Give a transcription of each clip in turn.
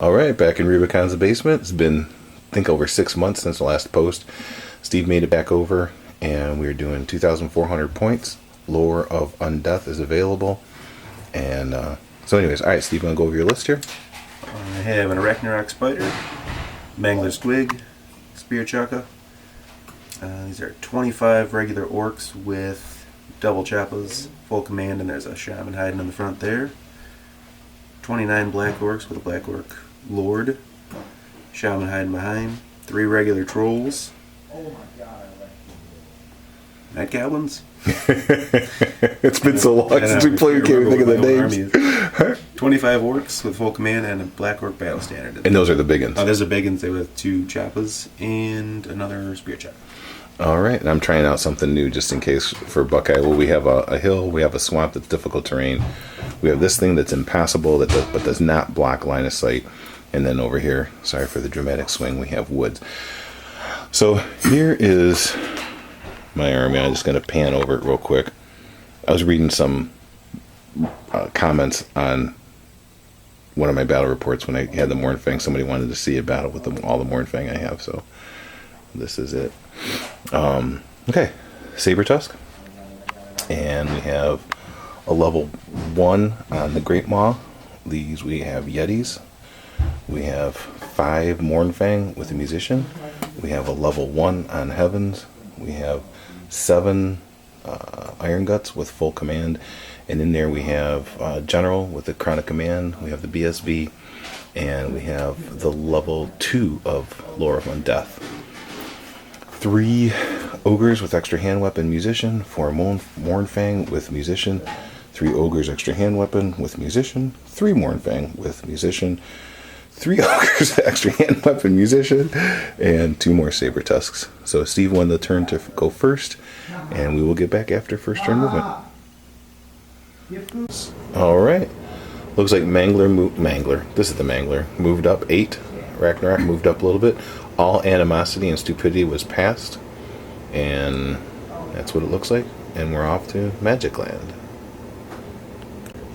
Alright, back in Rubicon's basement. It's been, I think, over 6 months since the last post. Steve made it back over, and we're doing 2,400 points. Lore of Undeath is available. And, so anyways, alright, Steve, want to go over your list here? I have an Arachnarok Spider, Mangler's Twig, Spear Chaka. These are 25 regular orcs with double chappas, full command, and there's a shaman hiding in the front there. 29 black orcs with a black orc lord, shaman hiding behind. 3 regular trolls. Night goblins. It's been so long since we played, we can't even think of the names. 25 orcs with full command and a black orc battle standard. And those are the big ones. Oh, there's a big ones there with 2 chappas and another spear chappa. Alright, and I'm trying out something new just in case for Buckeye. Well, we have a hill, we have a swamp that's difficult terrain. We have this thing that's impassable but does not block line of sight. And then over here, sorry for the dramatic swing, we have woods. So here is my army. I'm just going to pan over it real quick. I was reading some comments on one of my battle reports when I had the Mournfang. Somebody wanted to see a battle with all the Mournfang I have, so this is it. Okay, Saber Tusk, and we have a level 1 on the Great Maw. These we have Yetis. We have 5 Mournfang with a Musician. We have a level 1 on Heavens. We have 7 Iron Guts with full command, and in there we have General with the Chronic Command. We have the BSB, and we have the level 2 of Lore of Undeath. 3 Ogres with extra hand weapon Musician, 4 Mournfang with Musician, 3 Ogres extra hand weapon with Musician, 3 Mournfang with Musician, 3 Ogres extra hand weapon Musician, and 2 more Saber Tusks. So Steve won the turn to go first, and we will get back after first turn movement. Alright. Looks like Mangler. This is the Mangler. Moved up 8. Ragnarok moved up a little bit. All animosity and stupidity was passed, and that's what it looks like. And we're off to Magic Land.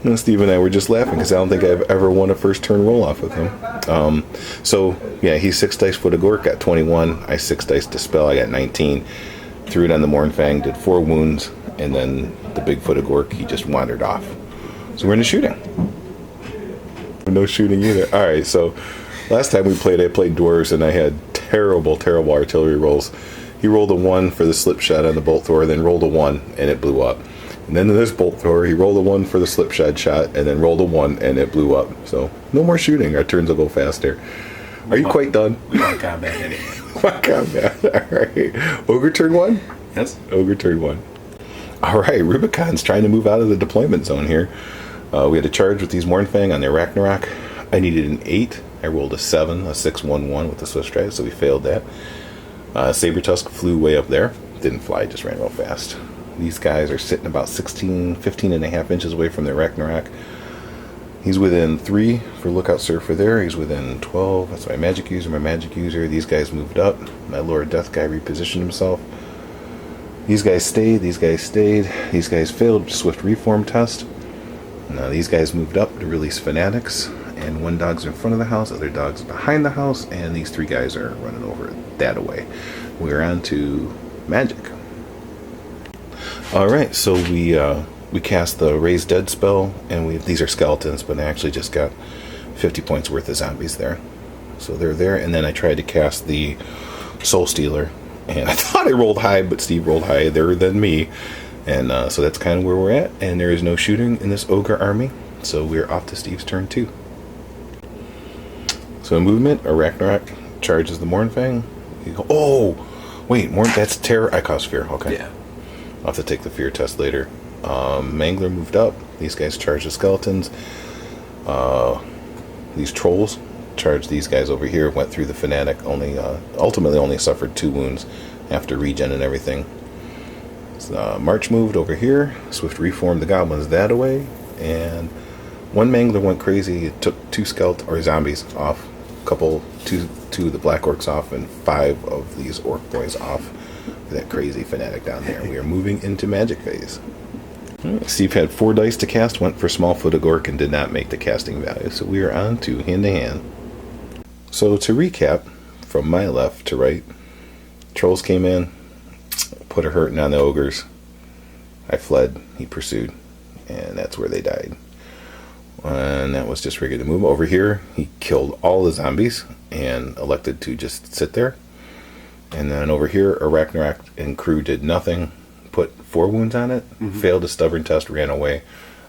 And Steve and I were just laughing because I don't think I've ever won a first turn roll off with him. So yeah, he 6 dice Foot of Gork, got 21. I 6 dice Dispel, I got 19. Threw it on the Mournfang, did 4 wounds, and then the big Foot of Gork, he just wandered off. So we're into shooting. No shooting either. All right, so last time we played, I played Dwarves, and I had terrible artillery rolls. He rolled a 1 for the slip shot on the bolt thrower, then rolled a 1, and it blew up. And then in this bolt thrower, he rolled a 1 for the slip shot shot, and then rolled a 1, and it blew up. So no more shooting. Our turns will go faster. Are you quite done? We want combat anyway. We want combat. All right. Ogre turn 1? Yes. Ogre turn 1. All right. Rubicon's trying to move out of the deployment zone here. We had a charge with these Mournfang on their Ragnarok. I needed an 8. I rolled a 7, a 6-1-1 with the Swift Strike, so we failed that. Saber Tusk flew way up there. Didn't fly, just ran real fast. These guys are sitting about 15 and a half inches away from their Ragnarok. He's within 3 for Lookout Surfer there. He's within 12. That's my magic user. These guys moved up. My Lore of Death guy repositioned himself. These guys stayed. These guys failed Swift Reform test. Now these guys moved up to release Fanatics. And 1 dog's in front of the house, other dog's behind the house, and these 3 guys are running over that away. We're on to Magic. Alright, so we cast the Raise Dead spell, and these are skeletons, but I actually just got 50 points worth of zombies there. So they're there, and then I tried to cast the Soul Stealer, and I thought I rolled high, but Steve rolled higher than me. And so that's kind of where we're at, and there is no shooting in this Ogre army, so we're off to Steve's turn 2. So movement, a Ragnarok charges the Mournfang. Oh! Wait, that's Terror, Icosphere, okay. Yeah. I'll have to take the fear test later. Mangler moved up. These guys charge the skeletons. These trolls charged these guys over here, went through the Fanatic, ultimately only suffered 2 wounds after regen and everything. March moved over here. Swift reformed the Goblins that away. And 1 Mangler went crazy. It took 2 zombies off. Two of the Black Orcs off, and 5 of these Orc boys off for that crazy Fanatic down there. We are moving into Magic phase. Steve had 4 dice to cast, went for small Foot of Gork, and did not make the casting value. So we are on to hand to hand. So to recap, from my left to right, trolls came in, put a hurting on the ogres. I fled, he pursued, and that's where they died. And that was just regular move. Over here, he killed all the zombies and elected to just sit there. And then over here, Arachnorak and crew did nothing, put 4 wounds on it, failed a stubborn test, ran away,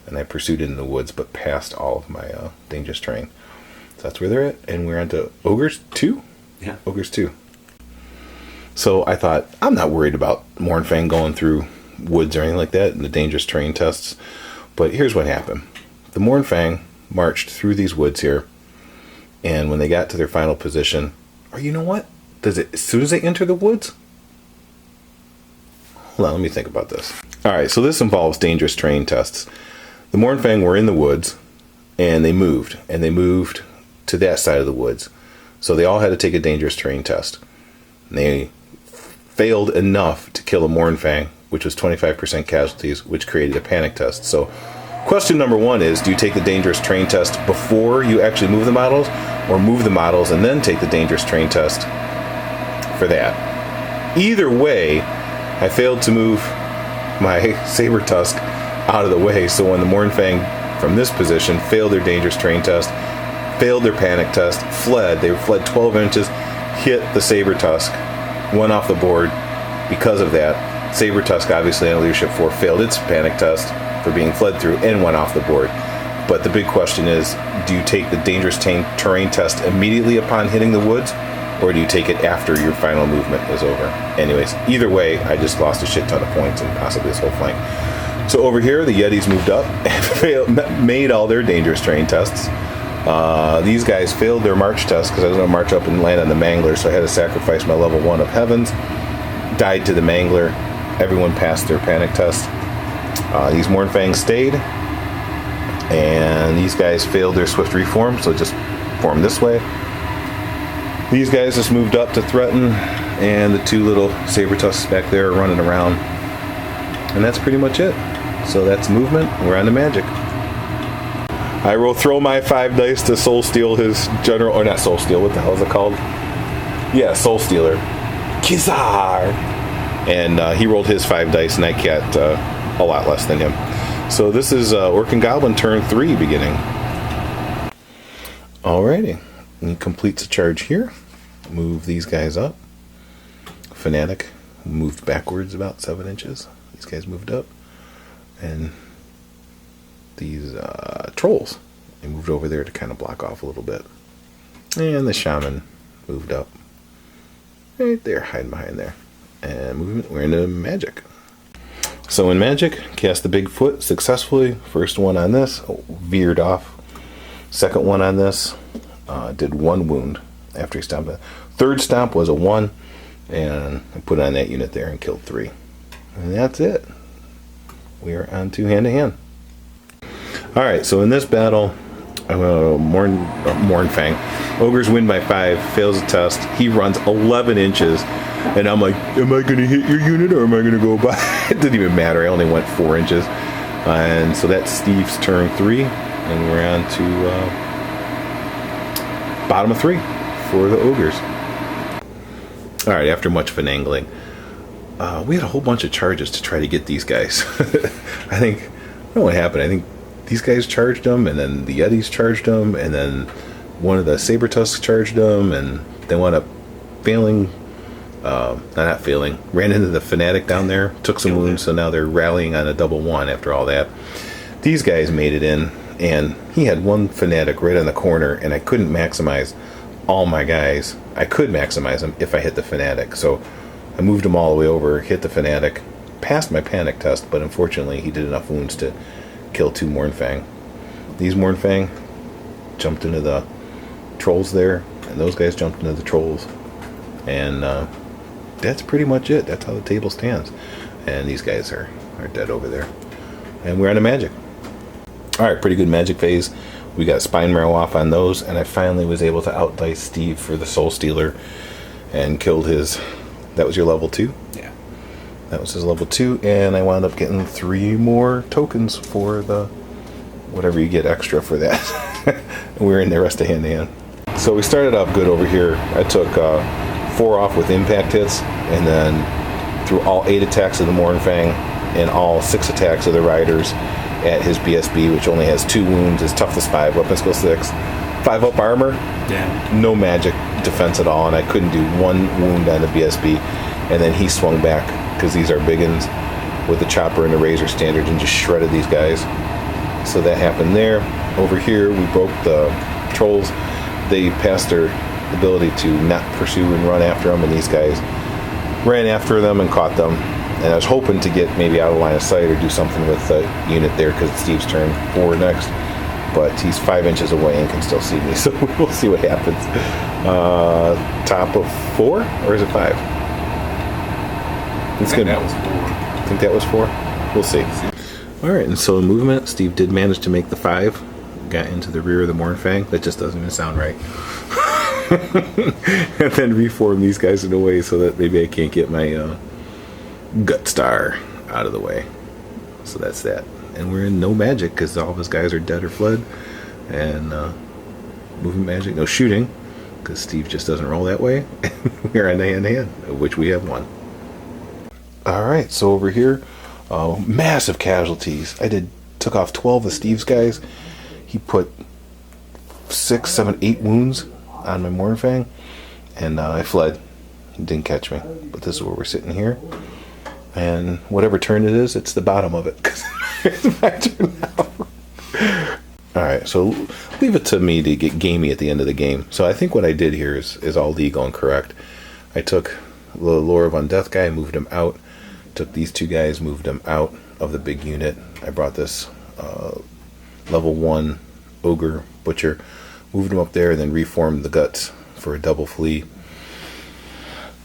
and I pursued into the woods, but passed all of my dangerous terrain. So that's where they're at, and we're on to Ogres 2? Yeah. Ogres 2. So I thought, I'm not worried about Mournfang going through woods or anything like that in the dangerous terrain tests, but here's what happened. The Mournfang marched through these woods here, and when they got to their final position, or you know what? As soon as they enter the woods? Hold on, let me think about this. Alright, so this involves dangerous terrain tests. The Mournfang were in the woods, and they moved to that side of the woods. So they all had to take a dangerous terrain test. And they failed enough to kill a Mournfang, which was 25% casualties, which created a panic test. So question number 1 is, do you take the dangerous terrain test before you actually move the models, or move the models and then take the dangerous terrain test for that? Either way, I failed to move my Saber Tusk out of the way, so when the Mournfang from this position failed their dangerous terrain test, failed their panic test, they fled 12 inches, hit the Saber Tusk, went off the board. Because of that, Saber Tusk obviously on leadership 4 failed its panic test for being fled through and went off the board. But the big question is, do you take the dangerous terrain test immediately upon hitting the woods, or do you take it after your final movement is over? Anyways, either way, I just lost a shit ton of points and possibly this whole flank. So over here, the Yetis moved up and made all their dangerous terrain tests. These guys failed their march test because I was going to march up and land on the Mangler, so I had to sacrifice my level 1 of Heavens. Died to the Mangler. Everyone passed their panic test. These Mournfangs stayed, and these guys failed their swift reform, so just formed this way. These guys just moved up to threaten, and the 2 little Saber Tusks back there are running around. And that's pretty much it. So that's movement. We're on to magic. I will throw my 5 dice to Soul Steal his general, or not Soul Steal, what the hell is it called? Yeah, Soul Stealer. Kizar! And he rolled his 5 dice, and I got a lot less than him. So this is Orc and Goblin turn 3 beginning. Alrighty. He completes a charge here. Move these guys up. Fanatic moved backwards about 7 inches. These guys moved up. And these trolls, they moved over there to kind of block off a little bit. And the shaman moved up. Right there, hiding behind there. And movement, we're into magic. So in magic, cast the Bigfoot successfully. First one on this, veered off. Second one on this, did 1 wound after he stomped it. Third stomp was a 1, and I put on that unit there and killed 3. And that's it. We are on to hand to hand. Alright, so in this battle, Mournfang, Ogres win by 5, fails the test. He runs 11 inches, and I'm like, am I going to hit your unit or am I going to go by? It didn't even matter. I only went 4 inches. And so that's Steve's turn 3, and we're on to bottom of 3 for the Ogres. Alright, after much finagling, we had a whole bunch of charges to try to get these guys. I don't know what happened. I think these guys charged them, and then the Yetis charged them, and then one of the Saber Tusks charged them, and they wound up failing. Not failing. Ran into the Fanatic down there, took some wounds, so now they're rallying on a double 1 after all that. These guys made it in, and he had 1 Fanatic right on the corner, and I couldn't maximize all my guys. I could maximize them if I hit the Fanatic, so I moved him all the way over, hit the Fanatic, passed my panic test, but unfortunately he did enough wounds to kill 2 Mournfang. These Mournfang jumped into the trolls there, and those guys jumped into the trolls. And that's pretty much it. That's how the table stands. And these guys are dead over there. And we're on a magic. Alright, pretty good magic phase. We got Spine Marrow off on those, and I finally was able to outdice Steve for the Soul Stealer and killed his... That was your level 2? Yeah. That was his level 2, and I wound up getting 3 more tokens for the whatever you get extra for that. And we were in the rest of hand to hand. So we started off good over here. I took 4 off with impact hits, and then threw all 8 attacks of the Mornfang and all 6 attacks of the Riders at his BSB, which only has 2 wounds, is toughness 5, weapon skill 6, 5 up armor, no magic defense at all, and I couldn't do 1 wound on the BSB. And then he swung back, because these are biggins, with the chopper and the razor standard, and just shredded these guys. So that happened there. Over here, we broke the trolls. They passed their ability to not pursue and run after them, and these guys ran after them and caught them. And I was hoping to get maybe out of line of sight or do something with the unit there, because it's Steve's turn forward next. But he's 5 inches away and can still see me, so we'll see what happens. Top of 4, or is it 5? It's good. That was 4. I think that was 4. We'll see. All right, and so in movement, Steve did manage to make the 5. Got into the rear of the Mornfang. That just doesn't even sound right. And then reform these guys in a way so that maybe I can't get my Gut Star out of the way. So that's that. And we're in no magic because all of his guys are dead or fled. And movement magic, no shooting, because Steve just doesn't roll that way. We're on the hand-to-hand, of which we have 1. Alright, so over here, massive casualties. Took off 12 of Steve's guys. He put 6, 7, 8 wounds on my Mornfang, and I fled. He didn't catch me. But this is where we're sitting here. And whatever turn it is, it's the bottom of it, because it's my turn now. Alright, so leave it to me to get gamey at the end of the game. So I think what I did here is all legal and correct. I took the Lore of Undeath guy, moved him out. Took these 2 guys, moved them out of the big unit. I brought this level 1 Ogre Butcher, moved him up there, and then reformed the guts for a double flee.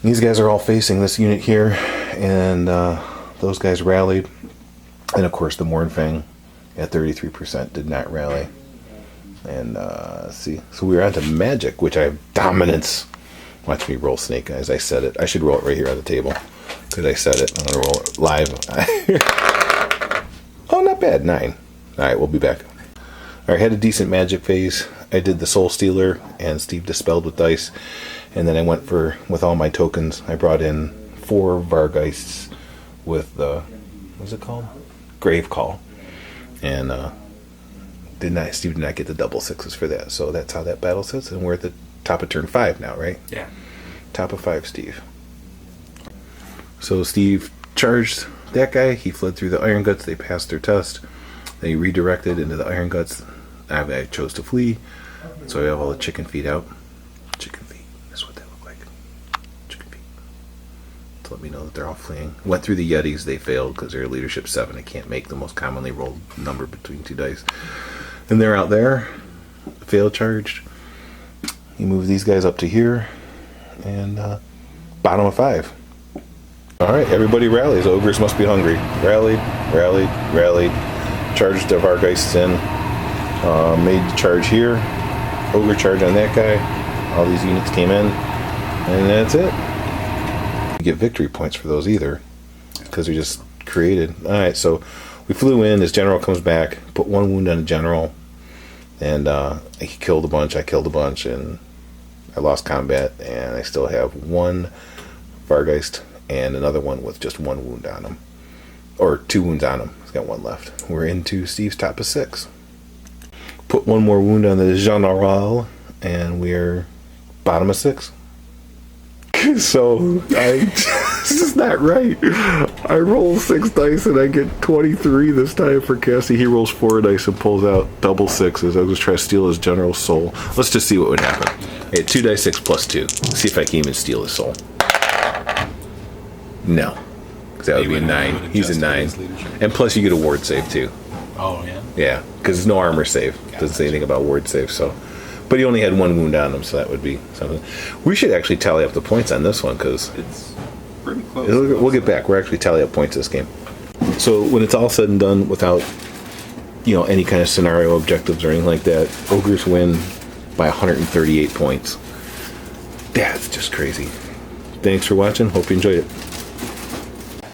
These guys are all facing this unit here, and those guys rallied. And of course the Mornfang at 33% did not rally. And see, so we're on to magic, which I have dominance. Watch me roll Snake Eyes. I said it. I should roll it right here on the table, because I said it. I'm going to roll it live. Oh, not bad. 9. Alright, we'll be back. Alright, had a decent magic phase. I did the Soul Stealer, and Steve dispelled with dice. And then I went with all my tokens. I brought in 4 Vargeists with the, what's it called? Grave Call. And Steve did not get the double 6s for that. So that's how that battle sits. And we're at the top of turn 5 now, right? Yeah. Top of 5, Steve. So Steve charged that guy. He fled through the Iron Guts. They passed their test. Then he redirected into the Iron Guts. I chose to flee. So I have all the chicken feet out. Chicken feet. That's what they look like. Chicken feet. To let me know that they're all fleeing. Went through the Yetis. They failed because they're leadership 7. I can't make the most commonly rolled number between 2 dice. And they're out there. Failed charged. He moved these guys up to here. And bottom of 5. Alright, everybody rallies. Ogres must be hungry. Rallied. Charged the Vargeists in. Made the charge here. Ogre charge on that guy. All these units came in. And that's it. You get victory points for those either, because we just created. Alright, so we flew in. His general comes back. Put 1 wound on the general. And he killed a bunch. I killed a bunch. And I lost combat. And I still have 1 Vargeist and another one with just 1 wound on him. Or 2 wounds on him. He's got 1 left. We're into Steve's top of 6. Put 1 more wound on the General, and we're bottom of 6. So, this is not right. I roll 6 dice and I get 23 this time for Cassie. He rolls 4 dice and pulls out double 6s. I was trying to steal his general's soul. Let's just see what would happen. I had 2 dice 6 plus 2. See if I can even steal his soul. No. Because that would be a 9. He's a 9. And plus you get a ward save too. Oh, yeah? Yeah, because there's no armor save. Doesn't say anything about ward save, so. But he only had 1 wound on him, so that would be something. We should actually tally up the points on this one, because It's pretty close. we'll get back. We're actually tally up points this game. So when it's all said and done, without any kind of scenario objectives or anything like that, Ogres win by 138 points. That's just crazy. Thanks for watching. Hope you enjoyed it.